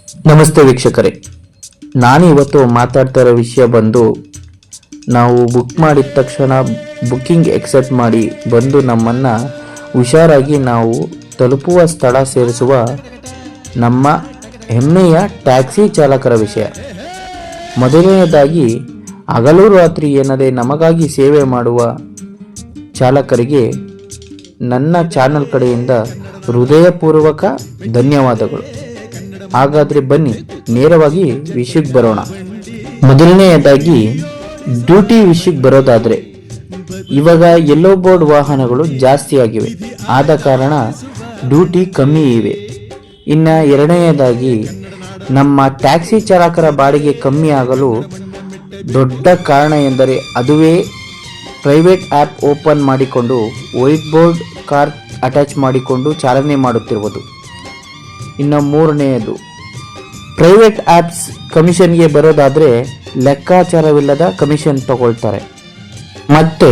ನಮಸ್ತೆ ವೀಕ್ಷಕರೇ, ನಾನು ಇವತ್ತು ಮಾತಾಡ್ತಾ ಇರೋ ವಿಷಯ ಬಂದು ನಾವು ಬುಕ್ ಮಾಡಿದ ತಕ್ಷಣ ಬುಕ್ಕಿಂಗ್ ಎಕ್ಸೆಪ್ಟ್ ಮಾಡಿ ಬಂದು ನಮ್ಮನ್ನು ಹುಷಾರಾಗಿ ನಾವು ತಲುಪುವ ಸ್ಥಳ ಸೇರಿಸುವ ನಮ್ಮ ಹೆಮ್ಮೆಯ ಟ್ಯಾಕ್ಸಿ ಚಾಲಕರ ವಿಷಯ. ಮೊದಲನೆಯದಾಗಿ ಹಗಲು ರಾತ್ರಿ ಎನ್ನದೇ ನಮಗಾಗಿ ಸೇವೆ ಮಾಡುವ ಚಾಲಕರಿಗೆ ನನ್ನ ಚಾನಲ್ ಕಡೆಯಿಂದ ಹೃದಯಪೂರ್ವಕ ಧನ್ಯವಾದಗಳು. ಹಾಗಾದರೆ ಬನ್ನಿ ನೇರವಾಗಿ ವಿಷಯಕ್ಕೆ ಬರೋಣ. ಮೊದಲನೆಯದಾಗಿ ಡ್ಯೂಟಿ ವಿಷಯಕ್ಕೆ ಬರೋದಾದರೆ, ಇವಾಗ ಯೆಲ್ಲೋ ಬೋರ್ಡ್ ವಾಹನಗಳು ಜಾಸ್ತಿ ಆಗಿವೆ, ಆದ ಕಾರಣ ಡ್ಯೂಟಿ ಕಮ್ಮಿ ಇವೆ. ಇನ್ನು ಎರಡನೆಯದಾಗಿ ನಮ್ಮ ಟ್ಯಾಕ್ಸಿ ಚಾಲಕರ ಬಾಡಿಗೆ ಕಮ್ಮಿ ಆಗಲು ದೊಡ್ಡ ಕಾರಣ ಎಂದರೆ ಅದುವೇ ಪ್ರೈವೇಟ್ ಆ್ಯಪ್ ಓಪನ್ ಮಾಡಿಕೊಂಡು ವೈಟ್ ಬೋರ್ಡ್ ಕಾರ್ ಅಟ್ಯಾಚ್ ಮಾಡಿಕೊಂಡು ಚಾಲನೆ ಮಾಡುತ್ತಿರುವುದು. ಇನ್ನು ಮೂರನೆಯದು, ಪ್ರೈವೇಟ್ ಆ್ಯಪ್ಸ್ ಕಮಿಷನ್ಗೆ ಬರೋದಾದರೆ ಲೆಕ್ಕಾಚಾರವಿಲ್ಲದ ಕಮಿಷನ್ ತಗೊಳ್ತಾರೆ. ಮತ್ತು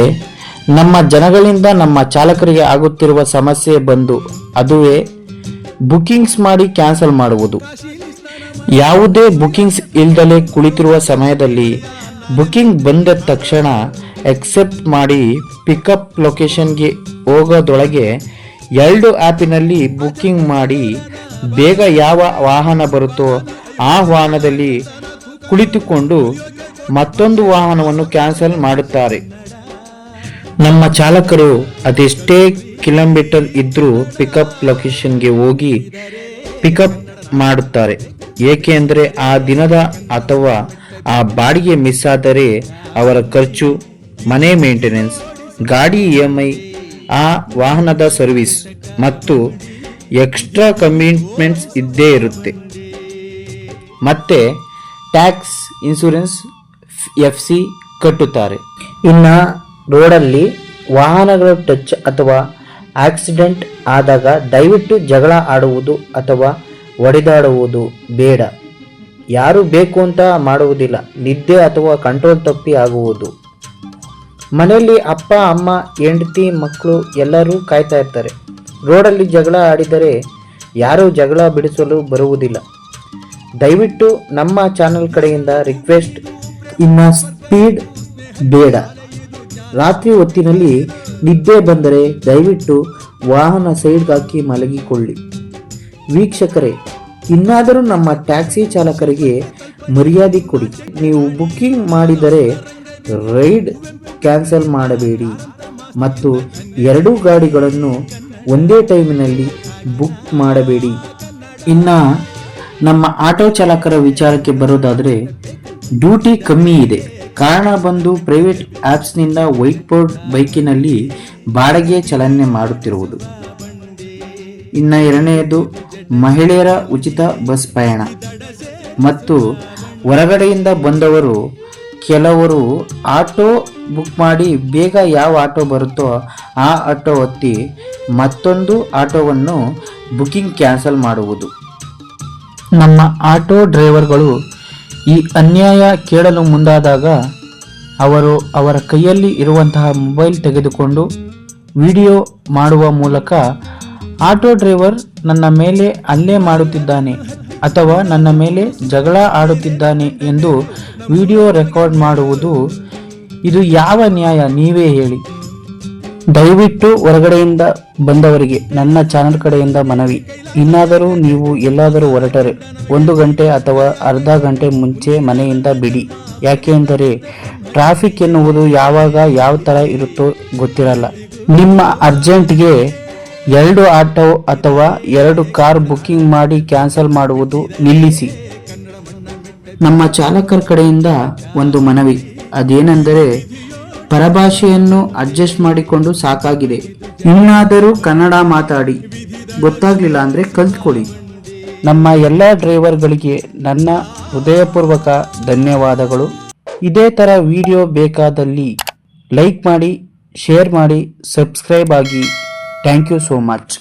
ನಮ್ಮ ಜನಗಳಿಂದ ನಮ್ಮ ಚಾಲಕರಿಗೆ ಆಗುತ್ತಿರುವ ಸಮಸ್ಯೆ ಬಂದು ಅದುವೇ ಬುಕ್ಕಿಂಗ್ಸ್ ಮಾಡಿ ಕ್ಯಾನ್ಸಲ್ ಮಾಡುವುದು. ಯಾವುದೇ ಬುಕ್ಕಿಂಗ್ಸ್ ಇಲ್ದಲೇ ಕುಳಿತಿರುವ ಸಮಯದಲ್ಲಿ ಬುಕ್ಕಿಂಗ್ ಬಂದ ತಕ್ಷಣ ಎಕ್ಸೆಪ್ಟ್ ಮಾಡಿ ಪಿಕಪ್ ಲೊಕೇಶನ್ಗೆ ಹೋಗೋದೊಳಗೆ 2 ಆ್ಯಪಿನಲ್ಲಿ ಬುಕ್ಕಿಂಗ್ ಮಾಡಿ ಬೇಗ ಯಾವ ವಾಹನ ಬರುತ್ತೋ ಆ ವಾಹನದಲ್ಲಿ ಕುಳಿತುಕೊಂಡು ಮತ್ತೊಂದು ವಾಹನವನ್ನು ಕ್ಯಾನ್ಸಲ್ ಮಾಡುತ್ತಾರೆ. ನಮ್ಮ ಚಾಲಕರು ಅದೆಷ್ಟೇ ಕಿಲೋಮೀಟರ್ ಇದ್ದರೂ ಪಿಕಪ್ ಲೊಕೇಶನ್ಗೆ ಹೋಗಿ ಪಿಕಪ್ ಮಾಡುತ್ತಾರೆ. ಏಕೆಂದರೆ ಆ ದಿನದ ಅಥವಾ ಆ ಬಾಡಿಗೆ ಮಿಸ್ ಆದರೆ ಅವರ ಖರ್ಚು, ಮನೆ ಮೇಂಟೆನೆನ್ಸ್, ಗಾಡಿ EMI, ಆ ವಾಹನದ ಸರ್ವಿಸ್ ಮತ್ತು ಎಕ್ಸ್ಟ್ರಾ ಕಮಿಟ್ಮೆಂಟ್ಸ್ ಇದ್ದೇ ಇರುತ್ತೆ. ಮತ್ತು ಟ್ಯಾಕ್ಸ್, ಇನ್ಶೂರೆನ್ಸ್, FC ಕಟ್ಟುತ್ತಾರೆ. ಇನ್ನು ರೋಡಲ್ಲಿ ವಾಹನಗಳು ಟಚ್ ಅಥವಾ ಆಕ್ಸಿಡೆಂಟ್ ಆದಾಗ ದಯವಿಟ್ಟು ಜಗಳ ಆಡುವುದು ಅಥವಾ ಹೊಡೆದಾಡುವುದು ಬೇಡ. ಯಾರು ಬೇಕು ಅಂತ ಮಾಡುವುದಿಲ್ಲ. ನಿದ್ದೆ ಅಥವಾ ಕಂಟ್ರೋಲ್ ತಪ್ಪಿ ಆಗುವುದು. ಮನೆಯಲ್ಲಿ ಅಪ್ಪ, ಅಮ್ಮ, ಹೆಂಡತಿ, ಮಕ್ಕಳು ಎಲ್ಲರೂ ಕಾಯ್ತಾ ಇರ್ತಾರೆ. ರೋಡಲ್ಲಿ ಜಗಳ ಆಡಿದರೆ ಯಾರೂ ಜಗಳ ಬಿಡಿಸಲು ಬರುವುದಿಲ್ಲ. ದಯವಿಟ್ಟು ನಮ್ಮ ಚಾನಲ್ ಕಡೆಯಿಂದ ರಿಕ್ವೆಸ್ಟ್, ಇನ್ನು ಸ್ಪೀಡ್ ಬೇಡ. ರಾತ್ರಿ ಹೊತ್ತಿನಲ್ಲಿ ನಿದ್ದೆ ಬಂದರೆ ದಯವಿಟ್ಟು ವಾಹನ ಸೈಡ್ಗೆ ಹಾಕಿ ಮಲಗಿಕೊಳ್ಳಿ. ವೀಕ್ಷಕರೇ, ಇನ್ನಾದರೂ ನಮ್ಮ ಟ್ಯಾಕ್ಸಿ ಚಾಲಕರಿಗೆ ಮರ್ಯಾದೆ ಕೊಡಿ. ನೀವು ಬುಕ್ಕಿಂಗ್ ಮಾಡಿದರೆ ರೈಡ್ ಕ್ಯಾನ್ಸಲ್ ಮಾಡಬೇಡಿ ಮತ್ತು 2 ಗಾಡಿಗಳನ್ನು ಒಂದೇ ಟೈಮಿನಲ್ಲಿ ಬುಕ್ ಮಾಡಬೇಡಿ. ಇನ್ನು ನಮ್ಮ ಆಟೋ ಚಾಲಕರ ವಿಚಾರಕ್ಕೆ ಬರೋದಾದರೆ ಡ್ಯೂಟಿ ಕಮ್ಮಿ ಇದೆ. ಕಾರಣ ಬಂದು ಪ್ರೈವೇಟ್ ಆ್ಯಪ್ಸ್ನಿಂದ ವೈಟ್ ಬೋರ್ಡ್ ಬೈಕಿನಲ್ಲಿ ಬಾಡಿಗೆ ಚಲನೆ ಮಾಡುತ್ತಿರುವುದು. ಇನ್ನು ಎರಡನೆಯದು, ಮಹಿಳೆಯರ ಉಚಿತ ಬಸ್ ಪಯಣ ಮತ್ತು ಹೊರಗಡೆಯಿಂದ ಬಂದವರು ಕೆಲವರು ಆಟೋ ಬುಕ್ ಮಾಡಿ ಬೇಗ ಯಾವ ಆಟೋ ಬರುತ್ತೋ ಆ ಆಟೋ ಹತ್ತಿ ಮತ್ತೊಂದು ಆಟೋವನ್ನು ಬುಕ್ಕಿಂಗ್ ಕ್ಯಾನ್ಸಲ್ ಮಾಡುವುದು. ನಮ್ಮ ಆಟೋ ಡ್ರೈವರ್ಗಳು ಈ ಅನ್ಯಾಯ ಕೇಳಲು ಮುಂದಾದಾಗ ಅವರು ಅವರ ಕೈಯಲ್ಲಿ ಇರುವಂತಹ ಮೊಬೈಲ್ ತೆಗೆದುಕೊಂಡು ವಿಡಿಯೋ ಮಾಡುವ ಮೂಲಕ ಆಟೋ ಡ್ರೈವರ್ ನನ್ನ ಮೇಲೆ ಹಲ್ಲೆ ಮಾಡುತ್ತಿದ್ದಾನೆ ಅಥವಾ ನನ್ನ ಮೇಲೆ ಜಗಳ ಆಡುತ್ತಿದ್ದಾನೆ ಎಂದು ವಿಡಿಯೋ ರೆಕಾರ್ಡ್ ಮಾಡುವುದು. ಇದು ಯಾವ ನ್ಯಾಯ, ನೀವೇ ಹೇಳಿ. ದಯವಿಟ್ಟು ಹೊರಗಡೆಯಿಂದ ಬಂದವರಿಗೆ ನನ್ನ ಚಾನಲ್ ಕಡೆಯಿಂದ ಮನವಿ, ಇನ್ನಾದರೂ ನೀವು ಎಲ್ಲಾದರೂ ಹೊರಟರೆ 1 ಗಂಟೆ ಅಥವಾ ಅರ್ಧ ಗಂಟೆ ಮುಂಚೆ ಮನೆಯಿಂದ ಬಿಡಿ. ಯಾಕೆಂದರೆ ಟ್ರಾಫಿಕ್ ಎನ್ನುವುದು ಯಾವಾಗ ಯಾವ ಥರ ಇರುತ್ತೋ ಗೊತ್ತಿರಲ್ಲ. ನಿಮ್ಮ ಅರ್ಜೆಂಟ್ಗೆ 2 ಆಟೋ ಅಥವಾ 2 ಕಾರ್ ಬುಕ್ಕಿಂಗ್ ಮಾಡಿ ಕ್ಯಾನ್ಸಲ್ ಮಾಡುವುದು ನಿಲ್ಲಿಸಿ. ನಮ್ಮ ಚಾಲಕರ ಕಡೆಯಿಂದ ಒಂದು ಮನವಿ, ಅದೇನೆಂದರೆ ಪರಭಾಷೆಯನ್ನು ಅಡ್ಜಸ್ಟ್ ಮಾಡಿಕೊಂಡು ಸಾಕಾಗಿದೆ. ಇನ್ನಾದರೂ ಕನ್ನಡ ಮಾತಾಡಿ, ಗೊತ್ತಾಗಲಿಲ್ಲ ಅಂದರೆ ಕಲ್ತ್ಕೊಳ್ಳಿ. ನಮ್ಮ ಎಲ್ಲ ಡ್ರೈವರ್ಗಳಿಗೆ ನನ್ನ ಹೃದಯಪೂರ್ವಕ ಧನ್ಯವಾದಗಳು. ಇದೇ ಥರ ವಿಡಿಯೋ ಬೇಕಾದಲ್ಲಿ ಲೈಕ್ ಮಾಡಿ, ಶೇರ್ ಮಾಡಿ, ಸಬ್ಸ್ಕ್ರೈಬ್ ಆಗಿ. Thank you so much.